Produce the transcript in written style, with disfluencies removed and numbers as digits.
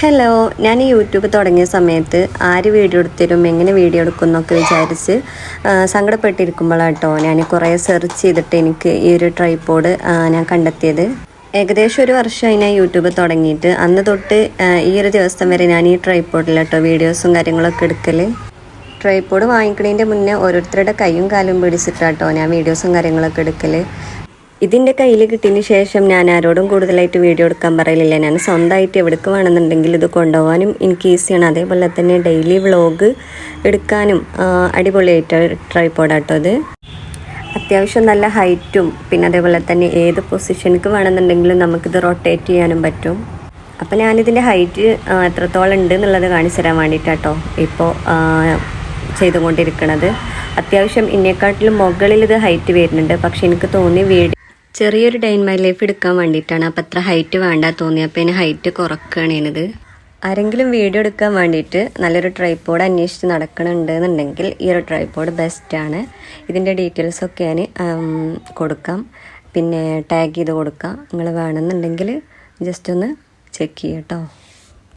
Hello, ഞാൻ ഈ YouTube തുടങ്ങിയ സമയത്ത് ആര് വീഡിയോ എടുത്തരും എങ്ങനെ വീഡിയോ എടുക്കും എന്നൊക്കെ വിചാരിച്ച് സങ്കടപ്പെട്ടിരിക്കുമ്പോഴാട്ടോ ഞാൻ കുറേ സെർച്ച് ചെയ്തിട്ട് എനിക്ക് ഈ ഒരു ട്രൈപോഡ് ഞാൻ കണ്ടെത്തിയത്. ഏകദേശം ഒരു വർഷമായി ഞാൻ യൂട്യൂബ് തുടങ്ങിയിട്ട്. അന്ന് തൊട്ട് ഈ ഒരു ദിവസം വരെ ഞാൻ ഈ ട്രൈപോഡിലാട്ടോ വീഡിയോസും കാര്യങ്ങളൊക്കെ എടുക്കൽ. ട്രൈപോഡ് വാങ്ങിക്കുന്നതിൻ്റെ മുന്നേ ഓരോരുത്തരുടെ കൈയും കാലും പിടിച്ചിട്ടാട്ടോ ഞാൻ വീഡിയോസും കാര്യങ്ങളൊക്കെ എടുക്കൽ. ഇതിൻ്റെ കയ്യിൽ കിട്ടിയതിന് ശേഷം ഞാൻ ആരോടും കൂടുതലായിട്ട് വീഡിയോ എടുക്കാൻ പറയലില്ല. ഞാൻ സ്വന്തമായിട്ട് എവിടേക്ക് വേണമെന്നുണ്ടെങ്കിൽ ഇത് കൊണ്ടുപോകാനും എനിക്ക് ഈസിയാണ്. അതേപോലെ തന്നെ ഡെയിലി വ്ളോഗ് എടുക്കാനും അടിപൊളിയായിട്ട് ട്രൈപോഡാട്ടോ ഇത്. അത്യാവശ്യം നല്ല ഹൈറ്റും പിന്നെ അതേപോലെ തന്നെ ഏത് പൊസിഷനിക്ക് വേണമെന്നുണ്ടെങ്കിലും നമുക്കിത് റൊട്ടേറ്റ് ചെയ്യാനും പറ്റും. അപ്പോൾ ഞാനിതിൻ്റെ ഹൈറ്റ് എത്രത്തോളം ഉണ്ട് എന്നുള്ളത് കാണിച്ചു തരാൻ വേണ്ടിയിട്ടാട്ടോ ഇപ്പോൾ ചെയ്തുകൊണ്ടിരിക്കുന്നത്. അത്യാവശ്യം ഇതിനെക്കാട്ടിലും മുകളിൽ ഇത് ഹൈറ്റ് വരുന്നുണ്ട്. പക്ഷെ എനിക്ക് തോന്നി വീഡിയോ ചെറിയൊരു ഡേ ഇൻ മൈ ലൈഫ് എടുക്കാൻ വേണ്ടിയിട്ടാണ്. അപ്പം അത്ര ഹൈറ്റ് വേണ്ട തോന്നി. അപ്പോൾ ഇതിന് ഹൈറ്റ് കുറക്കുകയാണ് ചെയ്യുന്നത്. ആരെങ്കിലും വീഡിയോ എടുക്കാൻ വേണ്ടിയിട്ട് നല്ലൊരു ട്രൈപോഡ് അന്വേഷിച്ച് നടക്കണമെന്നുണ്ടെങ്കിൽ ഈ ഒരു ട്രൈപോഡ് ബെസ്റ്റാണ്. ഇതിൻ്റെ ഡീറ്റെയിൽസൊക്കെ ഞാൻ കൊടുക്കാം, പിന്നെ ടാഗ് ചെയ്ത് കൊടുക്കാം. നിങ്ങൾ വേണമെന്നുണ്ടെങ്കിൽ ജസ്റ്റ് ഒന്ന് ചെക്ക് ചെയ്യാം കേട്ടോ.